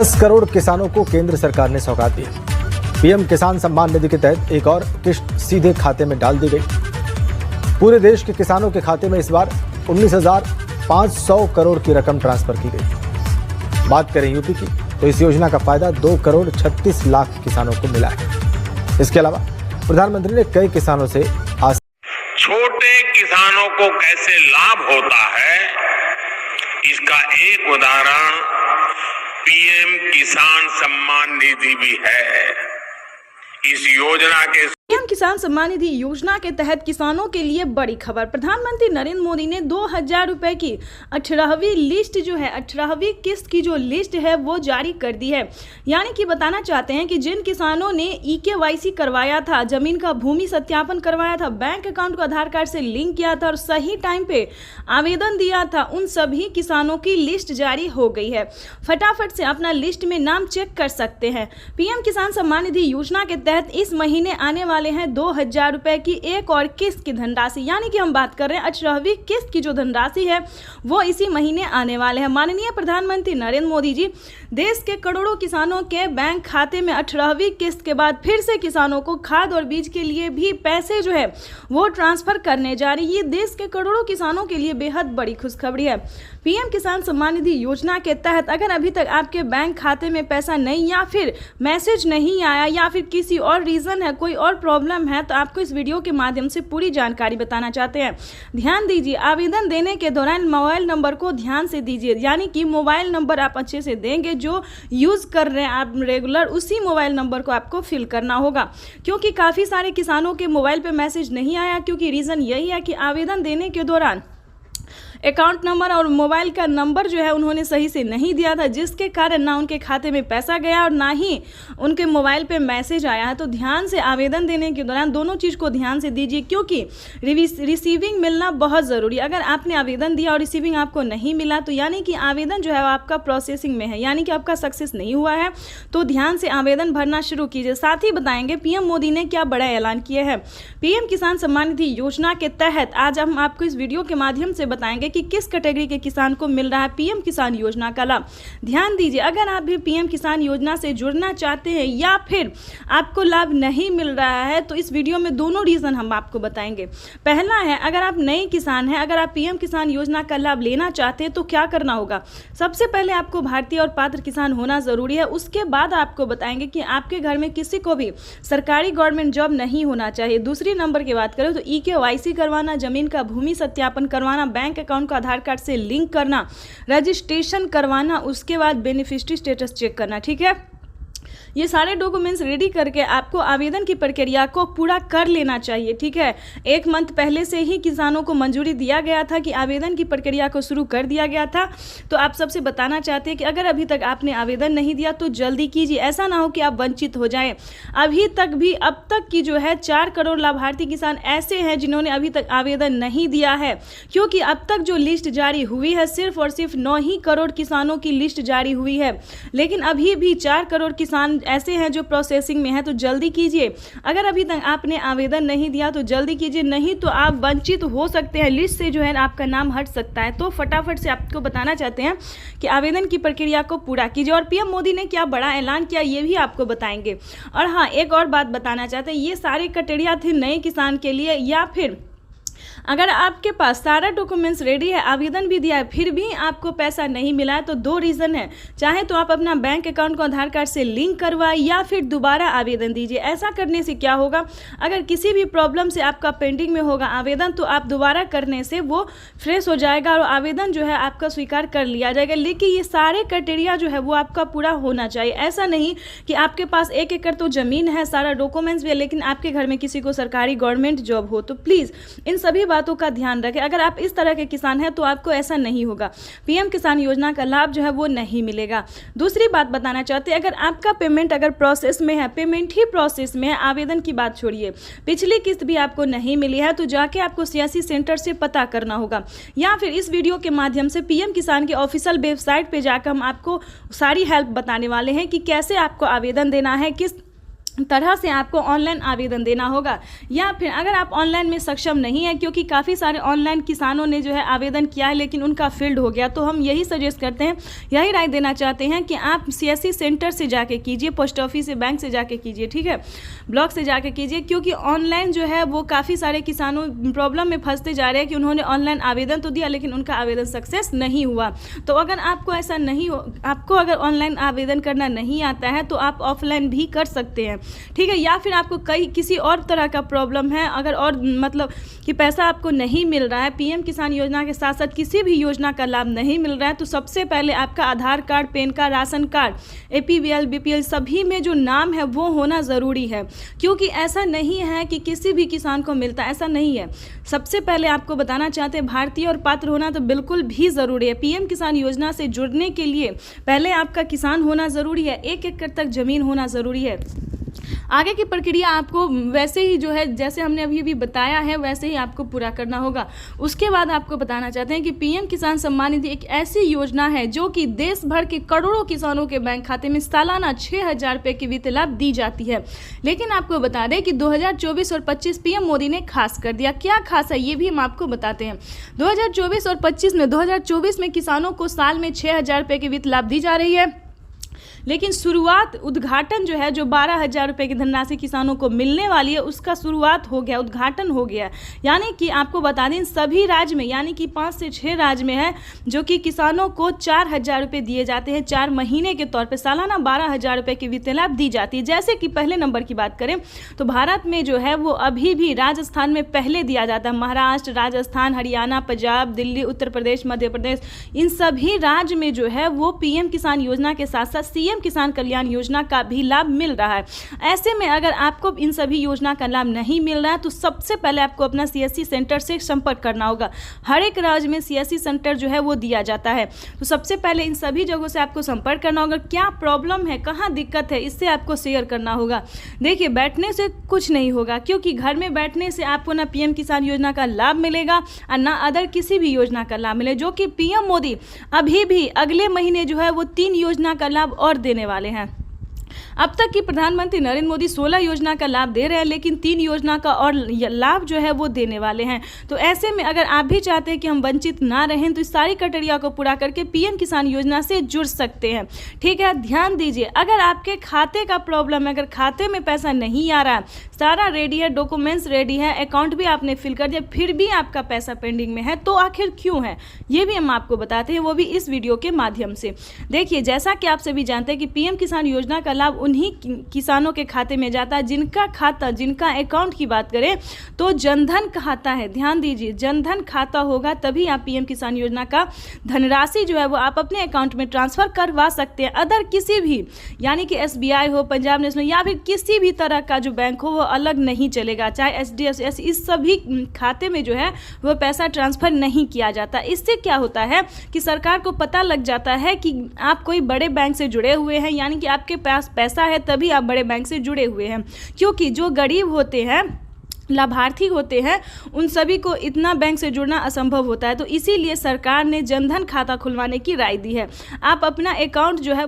10 करोड़ किसानों को केंद्र सरकार ने सौगात दी। पीएम किसान सम्मान निधि के तहत एक और किस्त सीधे खाते में डाल दी गई। पूरे देश के किसानों के खाते में इस बार 19,500 करोड़ की रकम ट्रांसफर की गई। बात करें यूपी की तो इस योजना का फायदा 2,36,00,000 किसानों को मिला है। इसके अलावा प्रधानमंत्री ने कई किसानों से छोटे किसानों को कैसे लाभ होता है, इसका एक उदाहरण पीएम किसान सम्मान निधि भी है। इस योजना के पीएम किसान सम्मान निधि योजना के तहत किसानों के लिए बड़ी खबर। प्रधानमंत्री नरेंद्र मोदी ने 2,000 रुपए की 18वीं लिस्ट जो है 18वीं किस्त की जो लिस्ट है वो जारी कर दी है। यानी कि बताना चाहते हैं कि जिन किसानों ने EKYC करवाया था, जमीन का भूमि सत्यापन करवाया था, बैंक अकाउंट को आधार कार्ड से लिंक किया था और सही टाइम पे आवेदन दिया था, उन सभी किसानों की लिस्ट जारी हो गई है। फटाफट से अपना लिस्ट में नाम चेक कर सकते हैं। पीएम किसान सम्मान निधि योजना के तहत इस महीने आने वाले हैं 2,000 रुपए की एक और किस्त की धनराशि। यानी कि हम बात कर रहे हैं 18वीं किस्त की जो धनराशि है वो इसी महीने आने वाले हैं। माननीय प्रधानमंत्री नरेंद्र मोदी जी देश के करोड़ों किसानों के बैंक खाते में 18वीं किस्त के बाद फिर से किसानों को खाद और बीज के लिए भी पैसे जो है वो ट्रांसफर करने जा रही है। ये देश के करोड़ों किसानों के लिए बेहद बड़ी खुशखबरी है। पीएम किसान सम्मान निधि योजना के तहत अगर अभी तक आपके बैंक खाते में पैसा नहीं या फिर मैसेज नहीं आया या फिर किसी और रीज़न है, कोई और प्रॉब्लम है, तो आपको इस वीडियो के माध्यम से पूरी जानकारी बताना चाहते हैं। ध्यान दीजिए, आवेदन देने के दौरान मोबाइल नंबर को ध्यान से दीजिए। यानी कि मोबाइल नंबर आप अच्छे से देंगे, जो यूज़ कर रहे हैं आप रेगुलर, उसी मोबाइल नंबर को आपको फिल करना होगा। क्योंकि काफ़ी सारे किसानों के मोबाइल पर मैसेज नहीं आया, क्योंकि रीज़न यही है कि आवेदन देने के दौरान अकाउंट नंबर और मोबाइल का नंबर जो है उन्होंने सही से नहीं दिया था, जिसके कारण ना उनके खाते में पैसा गया और ना ही उनके मोबाइल पे मैसेज आया है। तो ध्यान से आवेदन देने के दौरान दोनों चीज़ को ध्यान से दीजिए, क्योंकि रिसीविंग मिलना बहुत ज़रूरी। अगर आपने आवेदन दिया और रिसीविंग आपको नहीं मिला तो यानी कि आवेदन जो है आपका प्रोसेसिंग में है, यानी कि आपका सक्सेस नहीं हुआ है। तो ध्यान से आवेदन भरना शुरू कीजिए। साथ ही बताएंगे पीएम मोदी ने क्या बड़ा ऐलान किया है। पीएम किसान सम्मान निधि योजना के तहत आज हम आपको इस वीडियो के माध्यम से बताएंगे कि किस कैटेगरी के किसान को मिल रहा है पीएम किसान योजना का लाभ। ध्यान दीजिए, अगर आप भी पीएम किसान योजना से जुड़ना चाहते हैं या फिर आपको लाभ नहीं मिल रहा है तो इस वीडियो में दोनों रीज़न हम आपको बताएंगे। पहला है, अगर आप नए किसान हैं, अगर आप पीएम किसान योजना का लाभ लेना चाहते हैं तो क्या करना होगा। सबसे पहले आपको भारतीय और पात्र किसान होना ज़रूरी है। उसके बाद आपको बताएंगे कि आपके घर में किसी को भी सरकारी गवर्नमेंट जॉब नहीं होना चाहिए। दूसरी नंबर की बात करें तो EKYC करवाना, जमीन का भूमि सत्यापन करवाना, बैंक अकाउंट को आधार कार्ड से लिंक करना, रजिस्ट्रेशन करवाना, उसके बाद बेनिफिशियरी स्टेटस चेक करना। ठीक है, ये सारे डॉक्यूमेंट्स रेडी करके आपको आवेदन की प्रक्रिया को पूरा कर लेना चाहिए। ठीक है, 1 मंथ पहले से ही किसानों को मंजूरी दिया गया था कि आवेदन की प्रक्रिया को शुरू कर दिया गया था। तो आप सबसे बताना चाहते हैं कि अगर अभी तक आपने आवेदन नहीं दिया तो जल्दी कीजिए, ऐसा ना हो कि आप वंचित हो जाएं। अभी तक भी अब तक की जो है 4 करोड़ लाभार्थी किसान ऐसे हैं जिन्होंने अभी तक आवेदन नहीं दिया है, क्योंकि अब तक जो लिस्ट जारी हुई है सिर्फ और सिर्फ 9 ही करोड़ किसानों की लिस्ट जारी हुई है। लेकिन अभी भी 4 करोड़ किसान ऐसे हैं जो प्रोसेसिंग में है। तो जल्दी कीजिए, अगर अभी तक आपने आवेदन नहीं दिया तो जल्दी कीजिए, नहीं तो आप वंचित हो सकते हैं, लिस्ट से जो है आपका नाम हट सकता है। तो फटाफट से आपको बताना चाहते हैं कि आवेदन की प्रक्रिया को पूरा कीजिए। और पीएम मोदी ने क्या बड़ा ऐलान किया ये भी आपको बताएंगे। और हाँ, एक और बात बताना चाहते हैं, ये सारे क्राइटेरिया थे नए किसान के लिए, या फिर अगर आपके पास सारा डॉक्यूमेंट्स रेडी है, आवेदन भी दिया है, फिर भी आपको पैसा नहीं मिला है तो 2 रीज़न है। चाहे तो आप अपना बैंक अकाउंट को आधार कार्ड से लिंक करवाएं या फिर दोबारा आवेदन दीजिए। ऐसा करने से क्या होगा, अगर किसी भी प्रॉब्लम से आपका पेंडिंग में होगा आवेदन तो आप दोबारा करने से वो फ्रेश हो जाएगा और आवेदन जो है आपका स्वीकार कर लिया जाएगा। लेकिन ये सारे क्राइटेरिया जो है वो आपका पूरा होना चाहिए। ऐसा नहीं कि आपके पास 1 एकड़ तो ज़मीन है, सारा डॉक्यूमेंट्स भी है, लेकिन आपके घर में किसी को सरकारी गवर्नमेंट जॉब हो। तो प्लीज़ इन सभी बातों का ध्यान रखें। अगर आप इस तरह के किसान हैं तो आपको ऐसा नहीं होगा, पीएम किसान योजना का लाभ जो है वो नहीं मिलेगा। दूसरी बात बताना चाहते हैं, अगर आपका पेमेंट अगर प्रोसेस में है, पेमेंट ही प्रोसेस में है, आवेदन की बात छोड़िए, पिछली किस्त भी आपको नहीं मिली है तो जाके आपको CSC सेंटर से पता करना होगा, या फिर इस वीडियो के माध्यम से पीएम किसान के ऑफिशियल वेबसाइट पर जाकर हम आपको सारी हेल्प बताने वाले हैं कि कैसे आपको आवेदन देना है, किस तरह से आपको ऑनलाइन आवेदन देना होगा। या फिर अगर आप ऑनलाइन में सक्षम नहीं है, क्योंकि काफ़ी सारे ऑनलाइन किसानों ने जो है आवेदन किया है लेकिन उनका फील्ड हो गया, तो हम यही सजेस्ट करते हैं, यही राय देना चाहते हैं कि आप CSC सेंटर से जाके कीजिए, पोस्ट ऑफिस से, बैंक से जाके कीजिए, ठीक है, ब्लॉक से जाके कीजिए, क्योंकि ऑनलाइन जो है वो काफ़ी सारे किसानों प्रॉब्लम में फंसते जा रहे हैं कि उन्होंने ऑनलाइन आवेदन तो दिया लेकिन उनका आवेदन सक्सेस नहीं हुआ। तो अगर आपको ऐसा नहीं हो, आपको अगर ऑनलाइन आवेदन करना नहीं आता है तो आप ऑफलाइन भी कर सकते हैं, ठीक है। या फिर आपको किसी और तरह का प्रॉब्लम है, अगर और मतलब कि पैसा आपको नहीं मिल रहा है, PM किसान योजना के साथ साथ किसी भी योजना का लाभ नहीं मिल रहा है, तो सबसे पहले आपका Aadhaar card, PAN card, ration card, APBL, BPL सभी में जो नाम है वो होना ज़रूरी है, क्योंकि ऐसा नहीं है कि किसी भी किसान को मिलता है, ऐसा नहीं है। सबसे पहले आपको बताना चाहते हैं, भारतीय और पात्र होना तो बिल्कुल भी ज़रूरी है। PM किसान योजना से जुड़ने के लिए पहले आपका किसान होना ज़रूरी है, 1 एकड़ तक ज़मीन होना ज़रूरी है। आगे की प्रक्रिया आपको वैसे ही जो है, जैसे हमने अभी भी बताया है वैसे ही आपको पूरा करना होगा। उसके बाद आपको बताना चाहते हैं कि PM किसान सम्मान निधि एक ऐसी योजना है जो कि देश भर के करोड़ों किसानों के बैंक खाते में सालाना 6,000 रुपये की वित्तीय लाभ दी जाती है। लेकिन आपको बता दें कि 2024 और 25 PM मोदी ने खास कर दिया। क्या खास है ये भी हम आपको बताते हैं। 2024 और 25 में 2024 में किसानों को साल में 6,000 रुपये की वित्तीय लाभ दी जा रही है, लेकिन शुरुआत उद्घाटन जो है, जो 12,000 रुपये की धनराशि किसानों को मिलने वाली है, उसका शुरुआत हो गया, उद्घाटन हो गया। यानी कि आपको बता दें सभी राज्य में, यानी कि 5 से 6 राज्य में है जो कि किसानों को 4,000 रुपये दिए जाते हैं 4 महीने के तौर पे, सालाना 12,000 रुपये की वित्तीय लाभ दी जाती है। जैसे कि पहले नंबर की बात करें तो भारत में जो है वो अभी भी राजस्थान में पहले दिया जाता है। महाराष्ट्र, राजस्थान, हरियाणा, पंजाब, दिल्ली, उत्तर प्रदेश, मध्य प्रदेश, इन सभी राज्य में जो है वो PM किसान योजना के साथ साथ CM किसान कल्याण योजना का भी लाभ मिल रहा है। ऐसे में अगर आपको इन सभी योजना का लाभ नहीं मिल रहा है तो सबसे पहले आपको अपना CSC सेंटर से संपर्क करना होगा। हर एक राज्य में CSC सेंटर जो है वो दिया जाता है, तो सबसे पहले इन सभी जगहों से आपको संपर्क करना होगा। क्या प्रॉब्लम है, कहाँ दिक्कत है, इससे आपको शेयर करना होगा। देखिए, बैठने से कुछ नहीं होगा, क्योंकि घर में बैठने से आपको ना PM किसान योजना का लाभ मिलेगा और ना अदर किसी भी योजना का लाभ मिले, जो कि PM मोदी अभी भी अगले महीने जो है वो 3 योजना का लाभ और देने वाले हैं। अब तक की प्रधानमंत्री नरेंद्र मोदी 16 योजना का लाभ दे रहे हैं, लेकिन 3 योजना का और लाभ जो है वो देने वाले हैं। तो ऐसे में अगर आप भी चाहते हैं कि हम वंचित ना रहें तो इस सारी क्राइटेरिया को पूरा करके PM किसान योजना से जुड़ सकते हैं, ठीक है। ध्यान दीजिए, अगर आपके खाते का प्रॉब्लम है, अगर खाते में पैसा नहीं आ रहा, सारा रेडी है, डॉक्यूमेंट्स रेडी है, अकाउंट भी आपने फिल कर दिया, फिर भी आपका पैसा पेंडिंग में है, तो आखिर क्यों है ये भी हम आपको बताते हैं, वो भी इस वीडियो के माध्यम से। देखिए, जैसा कि आप सभी जानते हैं कि PM किसान योजना का लाभ उन्हीं किसानों के खाते में जाता है जिनका खाता, जिनका अकाउंट की बात करें तो जनधन खाता है। ध्यान दीजिए, जनधन खाता होगा तभी आप PM किसान योजना का धनराशि जो है वो आप अपने अकाउंट में ट्रांसफर करवा सकते हैं। अदर किसी भी, यानी कि SBI हो, पंजाब नेशनल या फिर किसी भी तरह का जो बैंक हो वो अलग नहीं चलेगा, चाहे HDFC, इस सभी खाते में जो है वो पैसा ट्रांसफर नहीं किया जाता। इससे क्या होता है कि सरकार को पता लग जाता है कि आप कोई बड़े बैंक से जुड़े हुए हैं, यानी कि आपके पास पैसा है तभी आप बड़े बैंक से जुड़े हुए हैं। क्योंकि जो गरीब होते हैं, लाभार्थी होते हैं, उन सभी को इतना बैंक से जुड़ना असंभव होता है। तो इसीलिए सरकार ने जनधन खाता खुलवाने की राय दी है। आप अपना अकाउंट जो है